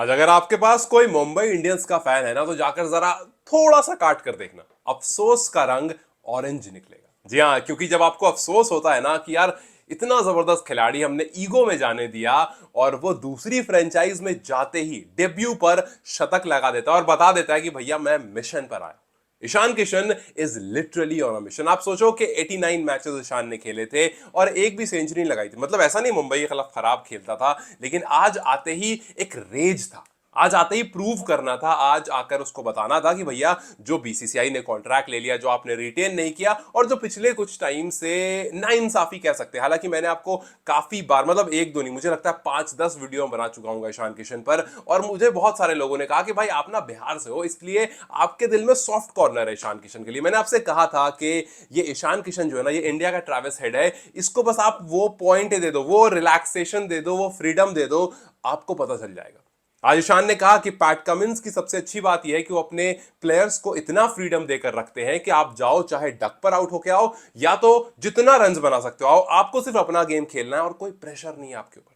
आज अगर आपके पास कोई मुंबई इंडियंस का फैन है ना, तो जाकर जरा थोड़ा सा काट कर देखना, अफसोस का रंग ऑरेंज निकलेगा। जी हाँ, क्योंकि जब आपको अफसोस होता है ना कि यार इतना जबरदस्त खिलाड़ी हमने ईगो में जाने दिया, और वो दूसरी फ्रेंचाइज में जाते ही डेब्यू पर शतक लगा देता है और बता देता है कि भैया मैं मिशन पर आया। Ishan Kishan is literally on a mission. आप सोचो कि 89 मैचेस ईशान ने खेले थे और एक भी सेंचुरी लगाई थी। मतलब ऐसा नहीं मुंबई के खिलाफ खराब खेलता था, लेकिन आज आते ही एक रेज था। आज आते ही प्रूव करना था, आज आकर उसको बताना था कि भैया जो बीसीसीआई ने कॉन्ट्रैक्ट ले लिया, जो आपने रिटेन नहीं किया, और जो पिछले कुछ टाइम से नाइंसाफी कह सकते हैं। हालांकि मैंने आपको काफी बार, मतलब एक दो नहीं, मुझे लगता है 5-10 वीडियो बना चुका हूं ईशान किशन पर, और मुझे बहुत सारे लोगों ने कहा कि भाई आप ना बिहार से हो, इसलिए आपके दिल में सॉफ्ट कॉर्नर है ईशान किशन के लिए। मैंने आपसे कहा था कि ये ईशान किशन जो है ना, ये इंडिया का ट्रैविस हेड है। इसको बस आप वो पॉइंट दे दो, वो रिलैक्सेशन दे दो, वो फ्रीडम दे दो, आपको पता चल जाएगा। आज ईशान ने कहा कि पैट कमिंस की सबसे अच्छी बात यह है कि वो अपने प्लेयर्स को इतना फ्रीडम देकर रखते हैं कि आप जाओ, चाहे डक पर आउट होके आओ, या तो जितना रन्स बना सकते हो आओ, आपको सिर्फ अपना गेम खेलना है और कोई प्रेशर नहीं है आपके ऊपर।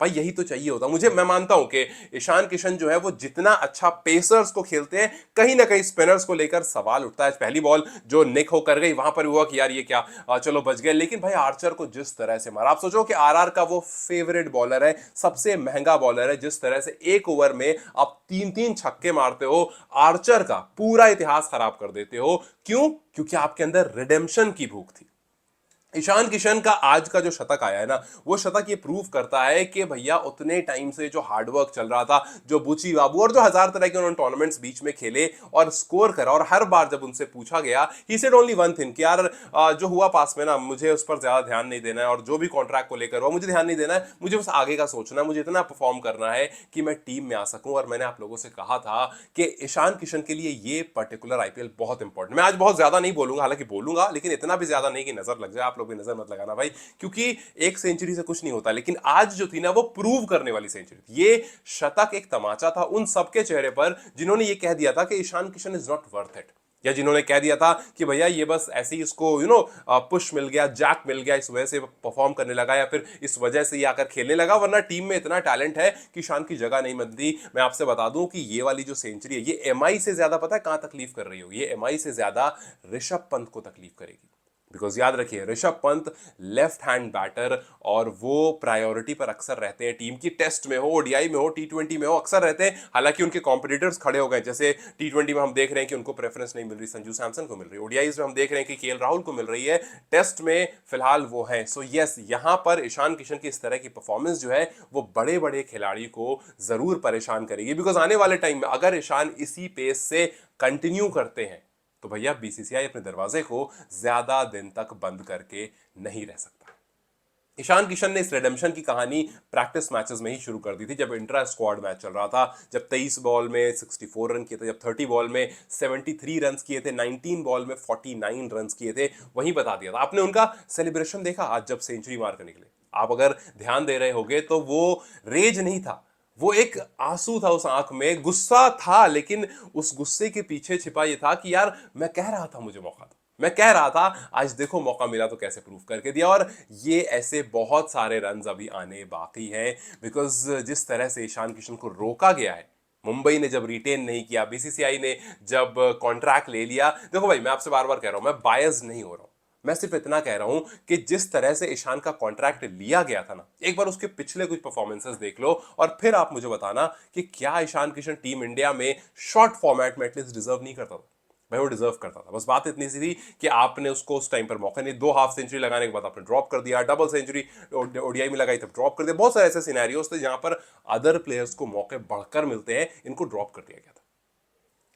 भाई यही तो चाहिए होता मुझे। मैं मानता हूं कि ईशान किशन जो है वो जितना अच्छा पेसर्स को खेलते हैं, कहीं ना कहीं स्पिनर्स को लेकर सवाल उठता है। पहली बॉल जो निक हो कर गई, वहां पर हुआ कि यार ये क्या, चलो बच गए, लेकिन भाई आर्चर को जिस तरह से मारा, आप सोचो कि आरआर का वो फेवरेट बॉलर है, सबसे महंगा बॉलर है, जिस तरह से एक ओवर में आप 3-3 छक्के मारते हो, आर्चर का पूरा इतिहास खराब कर देते हो। क्यों? क्योंकि आपके अंदर रिडेम्पशन की भूख थी। ईशान किशन का आज का जो शतक आया है ना, वो शतक ये प्रूव करता है कि भैया उतने टाइम से जो हार्डवर्क चल रहा था, जो बुची बाबू और जो हजार तरह के उन्होंने टूर्नामेंट्स बीच में खेले और स्कोर करा, और हर बार जब उनसे पूछा गया, he said only one thing कि यार जो हुआ पास में ना, मुझे उस पर ज्यादा ध्यान नहीं देना है, और जो भी कॉन्ट्रैक्ट को लेकर हुआ मुझे ध्यान नहीं देना है, मुझे बस आगे का सोचना है, मुझे इतना परफॉर्म करना है कि मैं टीम में आ सकूं। और मैंने आप लोगों से कहा था कि ईशान किशन के लिए ये पर्टिकुलर आईपीएल बहुत इंपॉर्टेंट। मैं आज बहुत ज्यादा नहीं बोलूंगा, हालांकि बोलूंगा, लेकिन इतना भी ज्यादा नहीं कि नजर लग जाए। आप लोग भी नजर मत लगाना भाई, क्योंकि एक सेंचुरी से कुछ नहीं होता, लेकिन आज जो थी ना, वो प्रूव करने वाली सेंचुरी थी। ये शतक एक तमाचा था उन सबके चेहरे पर जिन्होंने ये कह दिया था कि Ishan Kishan is not worth it, या जिन्होंने कह दिया था कि भैया ये बस ऐसे ही इसको पुश मिल गया, जैक मिल गया, इस वजह से परफॉर्म करने लगा, या फिर इस वजह से ये आकर खेलने लगा, वरना टीम में इतना टैलेंट है कि ईशान की जगह नहीं बनती। मैं आपसे बता दूं कि ये वाली जो सेंचुरी है, ये एमआई से ज्यादा, पता है कहां तकलीफ कर रही हो? ये एमआई से ज्यादा ऋषभ पंत को तकलीफ करेगी। बिकॉज याद रखिए, Rishabh Pant left hand batter, और वो प्रायोरिटी पर अक्सर रहते हैं टीम की। टेस्ट में हो, ओडीआई में हो, टी20 में हो, अक्सर रहते हैं। हालांकि उनके कॉम्पिटिटर्स खड़े हो गए, जैसे टी20 में हम देख रहे हैं कि उनको प्रेफरेंस नहीं मिल रही, संजू सैमसन को मिल रही है। ओडीआईज में हम देख रहे हैं कि केएल राहुल को मिल रही है। टेस्ट में फिलहाल वो है। सो यस, यहां पर ईशान किशन की इस तरह की परफॉर्मेंस जो है, वो बड़े बड़े खिलाड़ी को जरूर परेशान करेगी। बिकॉज आने वाले टाइम में अगर ईशान इसी पेस से कंटिन्यू करते हैं, तो भैया बीसीसीआई अपने दरवाजे को ज्यादा दिन तक बंद करके नहीं रह सकता। ईशान किशन ने इस रिडेम्पशन की कहानी प्रैक्टिस मैचेस में ही शुरू कर दी थी, जब इंट्रा स्क्वाड मैच चल रहा था, जब 23 बॉल में 64 रन किए थे, जब 30 बॉल में 73 रन किए थे, 19 बॉल में 49 रन किए थे, वहीं बता दिया था। आपने उनका सेलिब्रेशन देखा आज जब सेंचुरी मार कर निकले? आप अगर ध्यान दे रहे होगे तो वो रेज नहीं था, वो एक आंसू था उस आंख में, गुस्सा था, लेकिन उस गुस्से के पीछे छिपा ये था कि यार मैं कह रहा था मुझे मौका था, मैं कह रहा था, आज देखो मौका मिला तो कैसे प्रूव करके दिया। और ये ऐसे बहुत सारे रन्स अभी आने बाकी हैं। बिकॉज जिस तरह से ईशान किशन को रोका गया है, मुंबई ने जब रिटेन नहीं किया, बीसीसीआई ने जब कॉन्ट्रैक्ट ले लिया, देखो भाई मैं आपसे बार बार कह रहा हूं, मैं बायस नहीं हो रहा हूं, मैं सिर्फ इतना कह रहा हूं कि जिस तरह से ईशान का कॉन्ट्रैक्ट लिया गया था ना, एक बार उसके पिछले कुछ परफॉर्मेंसेस देख लो, और फिर आप मुझे बताना कि क्या ईशान किशन टीम इंडिया में शॉर्ट फॉर्मेट में एटलीस्ट डिजर्व नहीं करता था? भाई वो डिजर्व करता था। बस बात इतनी सी थी कि आपने उसको उस टाइम पर मौका नहीं, 2 हाफ सेंचुरी लगाने के बाद आपने ड्रॉप कर दिया, डबल सेंचुरी ओडीआई में लगाई तब ड्रॉप कर दिया। बहुत सारे ऐसे सिनेरियोस थे जहां पर अदर प्लेयर्स को मौके बढ़कर मिलते हैं, इनको ड्रॉप कर दिया गया था।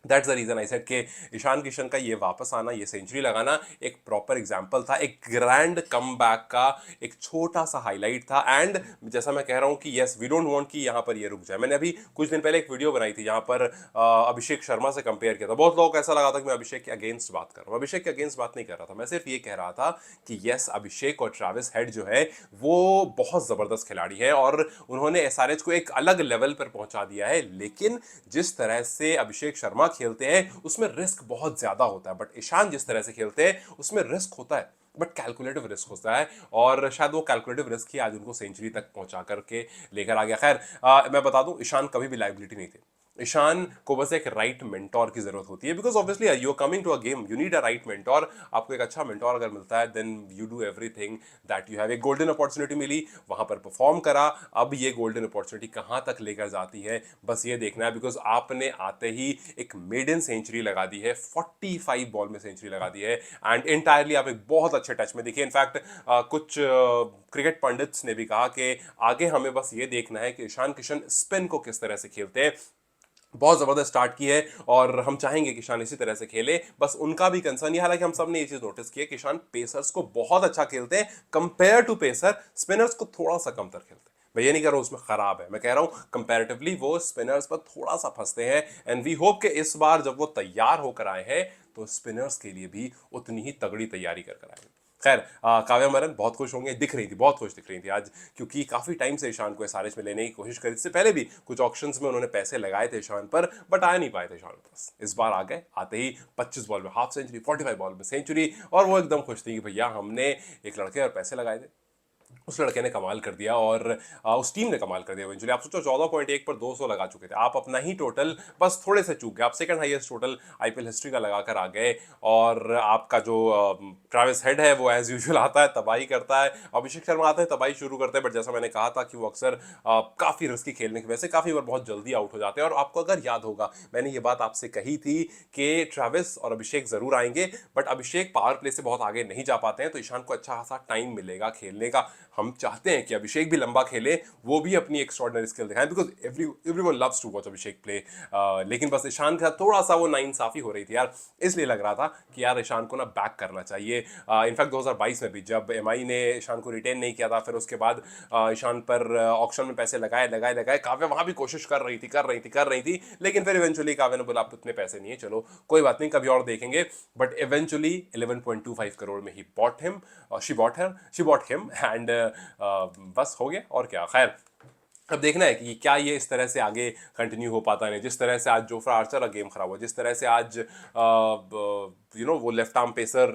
That's the reason I said कि ईशान किशन का ये वापस आना, ये सेंचुरी लगाना एक प्रॉपर एग्जांपल था, एक ग्रैंड कमबैक का एक छोटा सा हाईलाइट था। एंड जैसा मैं कह रहा हूं कि यस, वी डोंट वांट कि यहां पर ये रुक जाए। मैंने अभी कुछ दिन पहले एक वीडियो बनाई थी जहां पर अभिषेक शर्मा से कंपेयर किया था। बहुत लोगों को ऐसा लगा था कि मैं अभिषेक के अगेंस्ट बात कर रहा हूं। अभिषेक के अगेंस्ट बात नहीं कर रहा था, मैं सिर्फ ये कह रहा था कि यस, अभिषेक और ट्रैविस हेड जो है वो बहुत जबरदस्त खिलाड़ी है, और उन्होंने एसआरएच को एक अलग लेवल पर पहुंचा दिया है। लेकिन जिस तरह से अभिषेक शर्मा खेलते हैं उसमें रिस्क बहुत ज्यादा होता है, बट ईशान जिस तरह से खेलते हैं उसमें रिस्क होता है। बट कैलकुलेटिव रिस्क होता है, और शायद वो कैलकुलेटिव रिस्क ही आज उनको सेंचुरी तक पहुंचा करके लेकर आ गया। खैर, मैं बता दूं, ईशान कभी भी लाइबिलिटी नहीं थे। ईशान को बस एक राइट मेंटोर की जरूरत होती है, because obviously you are coming to a game, you need a right mentor. आपको एक अच्छा मेंटोर अगर मिलता है, then you do everything that you have. एक गोल्डन अपॉर्चुनिटी मिली, वहां पर परफॉर्म करा, अब ये गोल्डन अपॉर्चुनिटी कहां तक लेकर जाती है बस ये देखना है, बिकॉज आपने आते ही एक मेडन सेंचुरी लगा दी है, 45 बॉल में सेंचुरी लगा दी है, एंड इंटायरली आप एक बहुत अच्छे टच में दिखे। इनफैक्ट कुछ क्रिकेट पंडित्स ने भी कहा कि आगे हमें बस ये देखना है कि ईशान किशन स्पिन को किस तरह से खेलते हैं। बहुत जबरदस्त स्टार्ट की है, और हम चाहेंगे कि ईशान इसी तरह से खेले। बस उनका भी कंसर्न ये, हालांकि हम सब ने ये चीज नोटिस की है कि ईशान पेसर्स को बहुत अच्छा खेलते हैं, कंपेयर टू पेसर स्पिनर्स को थोड़ा सा कमतर खेलते हैं। मैं ये नहीं कह रहा हूं उसमें खराब है, मैं कह रहा हूं कंपैरेटिवली वो स्पिनर्स पर थोड़ा सा फंसते हैं, एंड वी होप कि इस बार जब वो तैयार होकर आए हैं तो स्पिनर्स के लिए भी उतनी ही तगड़ी तैयारी कर कर आए। खैर, काव्या मरन बहुत खुश होंगे, दिख रही थी, बहुत खुश दिख रही थी आज, क्योंकि काफी टाइम से ईशान को एसआरएच में लेने की कोशिश करी। इससे पहले भी कुछ ऑक्शंस में उन्होंने पैसे लगाए थे ईशान पर, बट आ नहीं पाए थे ईशान के पास। इस बार आ गए, आते ही 25 बॉल में हाफ सेंचुरी, 45 बॉल में सेंचुरी, और वो एकदम खुश थी कि भैया हमने एक लड़के और पैसे लगाए थे, उस लड़के ने कमाल कर दिया, और उस टीम ने कमाल कर दिया इवेंचुअली। आप सोचो 14.1 पर 200 लगा चुके थे, आप अपना ही टोटल बस थोड़े से चूक गए, आप second highest total IPL history का लगाकर आ गए। और आपका जो ट्रैविस हेड है वो एज यूजुअल आता है, तबाही करता है, अभिषेक शर्मा आते हैं, तबाही शुरू करते हैं, बट जैसा मैंने कहा था कि वो अक्सर काफी रिस्की खेलने की वजह से काफी बार बहुत जल्दी आउट हो जाते हैं। और आपको अगर याद होगा, मैंने ये बात आपसे कही थी कि ट्रैविस और अभिषेक जरूर आएंगे, बट अभिषेक पावर प्ले से बहुत आगे नहीं जा पाते हैं, तो ईशान को अच्छा खासा टाइम मिलेगा खेलने का। हम चाहते हैं कि अभिषेक भी लंबा खेले, वो भी अपनी एक्स्ट्रॉर्डिनरी स्किल दिखाएं, because everyone loves to watch Abhishek play. लेकिन बस ईशान के साथ थोड़ा सा वो नाइंसाफी हो रही थी यार, इसलिए लग रहा था कि यार ईशान को ना बैक करना चाहिए। इनफैक्ट 2022 में भी जब एमआई ने ईशान को रिटेन नहीं किया था, फिर उसके बाद ईशान पर ऑक्शन में पैसे लगाए लगाए लगाए, काव्या वहां भी कोशिश कर रही थी, लेकिन फिर इवेंचुअली काव्या ने बोला अब उतने पैसे नहीं है, चलो कोई बात नहीं, कभी और देखेंगे। बट इवेंचुअली 11.25 करोड़ में he bought him, she bought him, and बस हो गया, और क्या। खैर, अब देखना है कि क्या ये इस तरह से आगे कंटिन्यू हो पाता है। जिस तरह से आज जोफ्रा आर्चर का गेम खराब हुआ, जिस तरह से आज वो लेफ्ट आर्म पेसर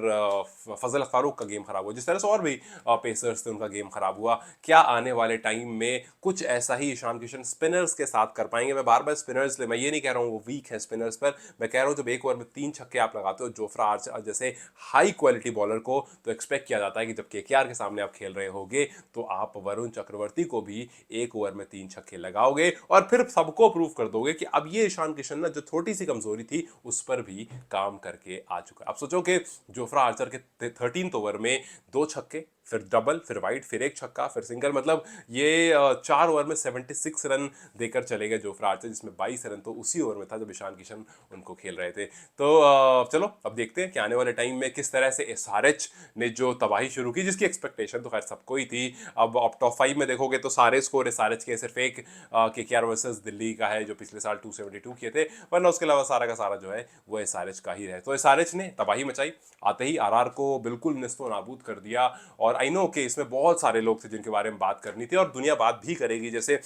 फजल फारूक का गेम खराब हुआ, जिस तरह से और भी पेसर्स थे उनका गेम खराब हुआ, क्या आने वाले टाइम में कुछ ऐसा ही ईशान किशन स्पिनर्स के साथ कर पाएंगे। मैं बार बार स्पिनर्स ले, मैं ये नहीं कह रहा हूँ वो वीक है स्पिनर्स पर, मैं कह रहा हूँ जब एक ओवर में 3 छक्के आप लगाते हो जोफ्रा आर्चर जैसे हाई क्वालिटी बॉलर को, तो एक्सपेक्ट किया जाता है कि जब केकेआर के सामने आप खेल रहे होगे तो आप वरुण चक्रवर्ती को भी एक ओवर में 3 छक्के लगाओगे, और फिर सबको प्रूव कर दोगे कि अब ये ईशान किशन ना जो छोटी सी कमजोरी थी उस पर भी काम करके आ चुका है। आप सोचो कि जोफ्रा आर्चर के 13th ओवर में 2 छक्के, फिर डबल, फिर वाइड, फिर एक छक्का, फिर सिंगल, मतलब ये 4 ओवर में 76 रन देकर चले गए जोफ्रा आर्चर, जिसमें 22 रन तो उसी ओवर में था जब ईशान किशन उनको खेल रहे थे। तो चलो अब देखते हैं कि आने वाले टाइम में किस तरह से एसआरएच ने जो तबाही शुरू की, जिसकी एक्सपेक्टेशन तो खैर सबको ही थी। अब टॉप 5 में देखोगे तो सारे स्कोर एसआरएच के, सिर्फ एक केकेआर वर्सेस दिल्ली का है जो पिछले साल 272 किए थे, वरना उसके अलावा सारा का सारा जो है वो एसआरएच का ही है। तो एसआरएच ने तबाही मचाई, आते ही आरआर को बिल्कुल निस्तो नाबूद कर दिया। और आई नो कि इसमें बहुत सारे लोग थे जिनके बारे में बात करनी थी, और दुनिया बात भी करेगी, जैसे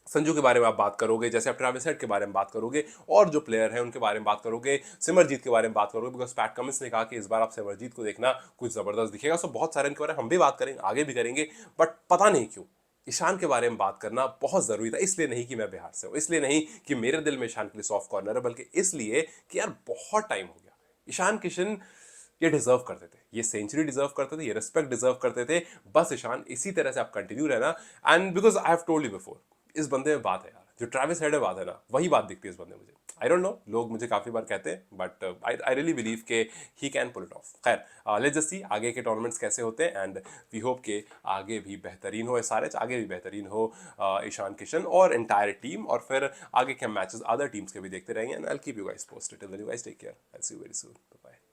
संजू के बारे में आप बात करोगे, जैसे आप ट्रैविस हेड के बारे में बात करोगे, और जो प्लेयर है उनके बारे में बात करोगे, सिमरजीत के बारे में बात करोगे, बिकॉज पैट कमिंस ने कहा कि इस बार आप सिमरजीत को देखना कुछ जबरदस्त दिखेगा। सो बहुत सारे इनके बारे में हम भी बात करेंगे, आगे भी करेंगे, बट पता नहीं क्यों ईशान के बारे में बात करना बहुत जरूरी था। इसलिए नहीं कि मैं बिहार से हूं, इसलिए नहीं कि मेरे दिल में ईशान के लिए सॉफ्ट कॉर्नर है, बल्कि इसलिए कि यार बहुत टाइम हो गया। ईशान किशन ये डिजर्व करते थे, ये सेंचुरी डिजर्व करते थे, ये रिस्पेक्ट डिजर्व करते थे। बस ईशान इसी तरह से आप कंटिन्यू रहना, and because I have told you before, इस बंदे में बात है यार, जो ट्रैविस हेड है बात है ना, वही बात दिखती है इस बंदे में मुझे। आई डोंट नो, लोग मुझे काफी बार कहते हैं, बट आई रियली बिलीव के he can pull it off. खैर, लेट्स जस्ट सी आगे के टूर्नामेंट्स कैसे होते हैं, एंड वी होप के आगे भी बेहतरीन हो एसआरएच, आगे भी बेहतरीन हो ईशान किशन और एंटायर टीम, और फिर आगे के मैचेस अदर टीम्स के भी देखते रहेंगे, and I will keep you guys posted. Till then you guys take care, I will see you very soon, bye bye.